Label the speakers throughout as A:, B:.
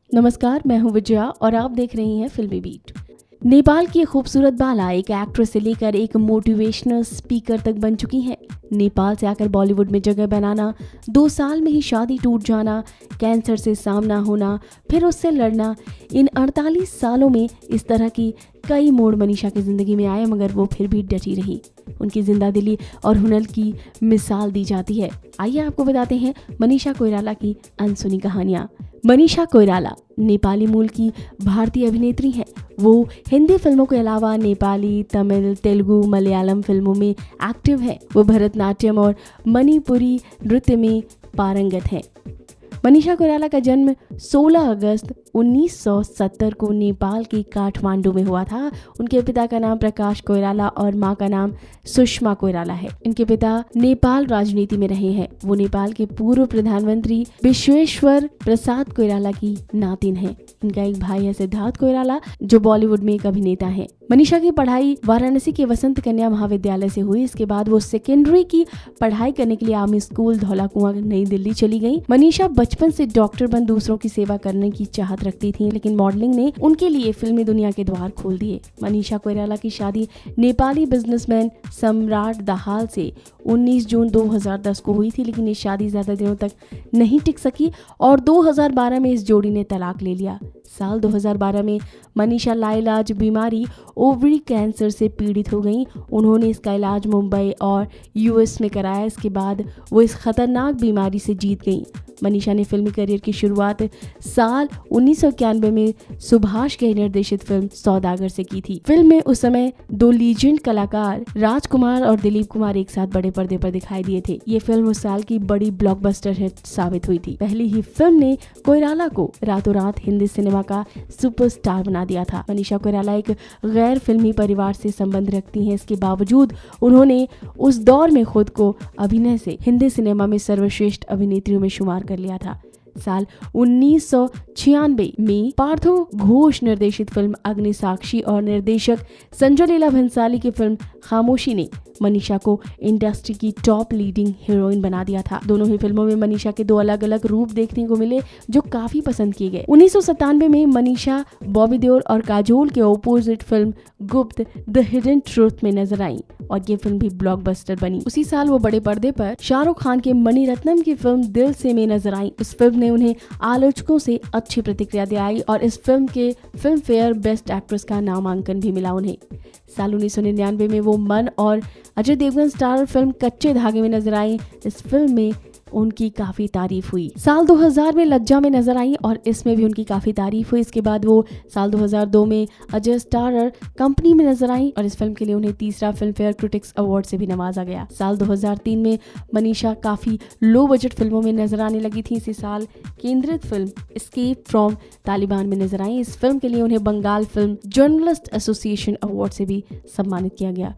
A: नमस्कार, मैं हूं विजया और आप देख रही हैं फिल्मी बीट। नेपाल की खूबसूरत बाला एक एक्ट्रेस से लेकर एक मोटिवेशनल स्पीकर तक बन चुकी हैं। नेपाल से आकर बॉलीवुड में जगह बनाना, 2 साल में ही शादी टूट जाना, कैंसर से सामना होना, फिर उससे लड़ना, इन 48 सालों में इस तरह की कई मोड़ मनीषा की ज़िंदगी में आए, मगर वो फिर भी डटी रही। उनकी जिंदादिली और हुनर की मिसाल दी जाती है। आइए आपको बताते हैं मनीषा कोइराला की अनसुनी कहानियाँ। मनीषा कोइराला नेपाली मूल की भारतीय अभिनेत्री हैं। वो हिंदी फिल्मों के अलावा नेपाली, तमिल, तेलुगु, मलयालम फिल्मों में एक्टिव है। वो भरतनाट्यम और मणिपुरी नृत्य में पारंगत हैं। मनीषा कोइराला का जन्म 16 अगस्त 1970 को नेपाल के काठमांडू में हुआ था। उनके पिता का नाम प्रकाश कोइराला और मां का नाम सुषमा कोइराला है। इनके पिता नेपाल राजनीति में रहे हैं। वो नेपाल के पूर्व प्रधानमंत्री विश्वेश्वर प्रसाद कोइराला की नातिन हैं। इनका एक भाई है सिद्धार्थ कोइराला, जो बॉलीवुड में एक अभिनेता है। मनीषा की पढ़ाई वाराणसी के वसंत कन्या महाविद्यालय से हुई। इसके बाद वो सेकेंडरी की पढ़ाई करने के लिए आर्मी स्कूल धौलाकुआं नई दिल्ली चली गई। मनीषा बचपन से डॉक्टर बन दूसरों की सेवा करने की चाहत रखती थी, लेकिन मॉडलिंग ने उनके लिए फिल्मी दुनिया के द्वार खोल दिए। मनीषा कोइराला की शादी नेपाली बिजनेसमैन सम्राट दाहाल से 19 जून 2010 को हुई थी, लेकिन ये शादी ज्यादा दिनों तक नहीं टिक सकी और 2012 में इस जोड़ी ने तलाक ले लिया। साल 2012 में मनीषा लाइलाज बीमारी ओवरी कैंसर से पीड़ित हो गई। उन्होंने इसका इलाज मुंबई और यूएस में कराया। इसके बाद वो इस खतरनाक बीमारी से जीत गई। मनीषा ने फिल्मी करियर की शुरुआत साल 1991 में सुभाष के निर्देशित फिल्म सौदागर से की थी। फिल्म में उस समय 2 लीजेंड कलाकार राजकुमार और दिलीप कुमार एक साथ बड़े पर्दे पर दिखाई दिए थे। ये फिल्म उस साल की बड़ी ब्लॉकबस्टर हिट साबित हुई थी। पहली ही फिल्म ने कोइराला को रातों रात हिंदी सिनेमा का सुपरस्टार बना दिया था। मनीषा कोइराला एक गैर फिल्मी परिवार से संबंध रखती हैं। इसके बावजूद उन्होंने उस दौर में खुद को अभिनय से हिंदी सिनेमा में सर्वश्रेष्ठ अभिनेत्रियों में शुमार कर लिया था। साल 1996 में पार्थो घोष निर्देशित फिल्म अग्निसाक्षी और निर्देशक संजय लीला भंसाली की फिल्म खामोशी ने मनीषा को इंडस्ट्री की टॉप लीडिंग हीरोइन बना दिया था। दोनों ही फिल्मों में मनीषा के 2 अलग अलग रूप देखने को मिले, जो काफी पसंद किए गए। 1997 में मनीषा बॉबी देओल और काजोल के ऑपोजिट फिल्म गुप्त द हिडन ट्रूथ में नजर आई और ये फिल्म भी ब्लॉकबस्टर बनी। उसी साल वो बड़े पर्दे पर शाहरुख खान के मणिरत्नम की फिल्म दिल से में नजर आई। इस फिल्म ने उन्हें आलोचकों से अच्छी प्रतिक्रिया दिलाई और इस फिल्म के फिल्म फेयर बेस्ट एक्ट्रेस का नामांकन भी मिला उन्हें। साल 1999 में वो मन और अजय देवगन स्टार फिल्म कच्चे धागे में नजर आई। इस फिल्म में उनकी काफी तारीफ हुई। साल 2000 में लज्जा में नजर आई और इसमें भी उनकी काफी तारीफ हुई। इसके बाद वो साल 2002 में अजय स्टारर कंपनी में नजर आई और इस फिल्म के लिए उन्हें तीसरा फिल्म फेयर क्रिटिक्स अवार्ड से भी नवाजा गया। साल 2003 में मनीषा काफी लो बजट फिल्मों में नजर आने लगी थी। इसी साल केंद्रित फिल्म एस्केप फ्रॉम तालिबान में नजर आई। इस फिल्म के लिए उन्हें Bengal film journalist association award से भी सम्मानित किया गया।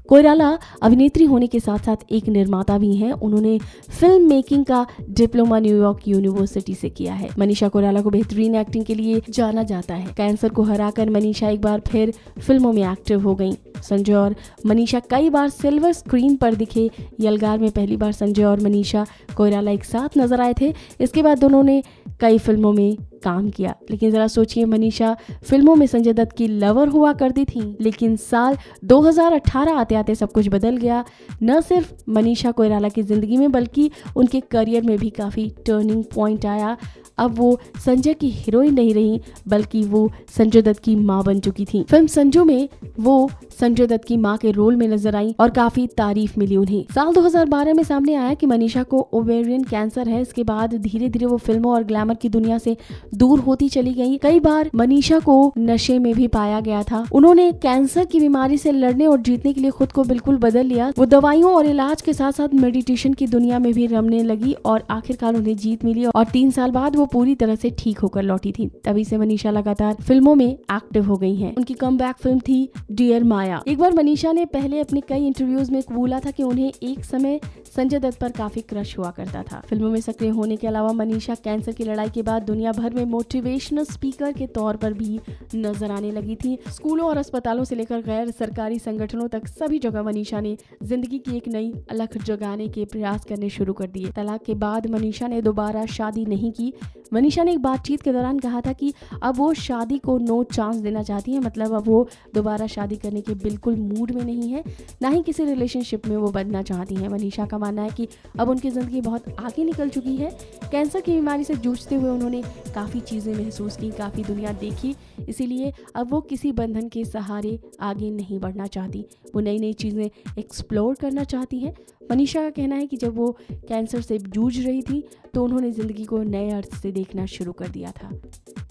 A: कोइराला अभिनेत्री होने के साथ साथ एक निर्माता भी हैं। उन्होंने फिल्म मेकिंग का डिप्लोमा न्यूयॉर्क यूनिवर्सिटी से किया है। मनीषा कोइराला को बेहतरीन एक्टिंग के लिए जाना जाता है। कैंसर को हराकर मनीषा एक बार फिर फिल्मों में एक्टिव हो गईं। संजय और मनीषा कई बार सिल्वर स्क्रीन पर दिखे। यलगार में पहली बार संजय और मनीषा कोइराला एक साथ नजर आए थे। इसके बाद दोनों ने कई फिल्मों में काम किया। लेकिन जरा सोचिए, मनीषा फिल्मों में संजय दत्त की लवर हुआ करती थी, लेकिन साल 2018 आते आते सब कुछ बदल गया। न सिर्फ मनीषा कोइराला की जिंदगी में बल्कि उनके करियर में भी काफी टर्निंग पॉइंट आया। अब वो संजय की हीरोइन नहीं रही, बल्कि वो संजय दत्त की मां बन चुकी थी। फिल्म संजू में वो संजय दत्त की मां के रोल में नजर आई और काफी तारीफ मिली उन्हें। साल 2012 में सामने आया कि मनीषा को ओवेरियन कैंसर है। इसके बाद धीरे धीरे वो फिल्मों और ग्लैमर की दुनिया से दूर होती चली गई। कई बार मनीषा को नशे में भी पाया गया था। उन्होंने कैंसर की बीमारी से लड़ने और जीतने के लिए खुद को बिल्कुल बदल लिया। वो दवाइयों और इलाज के साथ साथ मेडिटेशन की दुनिया में भी रमने लगी और आखिरकार उन्हें जीत मिली और 3 साल बाद वो पूरी तरह से ठीक होकर लौटी थी। तभी से मनीषा लगातार फिल्मों में एक्टिव हो गई हैं। उनकी कमबैक फिल्म थी डियर माया। एक बार मनीषा ने पहले अपने कई इंटरव्यूज में कबूला था कि उन्हें एक समय संजय दत्त पर काफी क्रश हुआ करता था। फिल्मों में सक्रिय होने के अलावा मनीषा कैंसर की लड़ाई के बाद दुनिया भर में में मोटिवेशनल स्पीकर के तौर पर भी नजर आने लगी थी। स्कूलों और अस्पतालों से लेकर गैर सरकारी संगठनों तक सभी जगह मनीषा ने जिंदगी की एक नई अलग जगाने के प्रयास करने शुरू कर दिए। तलाक के बाद मनीषा ने दोबारा शादी नहीं की। मनीषा ने एक बातचीत के दौरान कहा था कि अब वो शादी को नो चांस देना चाहती है, मतलब अब वो दोबारा शादी करने के बिल्कुल मूड में नहीं है, ना ही किसी रिलेशनशिप में वो बनना चाहती हैं। मनीषा का मानना है कि अब उनकी ज़िंदगी बहुत आगे निकल चुकी है। कैंसर की बीमारी से जूझते हुए उन्होंने काफ़ी चीज़ें महसूस की, काफ़ी दुनिया देखी, इसीलिए अब वो किसी बंधन के सहारे आगे नहीं बढ़ना चाहती। वो नई नई चीज़ें एक्सप्लोर करना चाहती हैं। मनीषा का कहना है कि जब वो कैंसर से जूझ रही थी तो उन्होंने ज़िंदगी को नए अर्थ से देखना शुरू कर दिया था।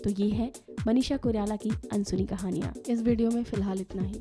A: तो ये है मनीषा कोइराला की अनसुनी कहानियाँ। इस वीडियो में फ़िलहाल इतना ही।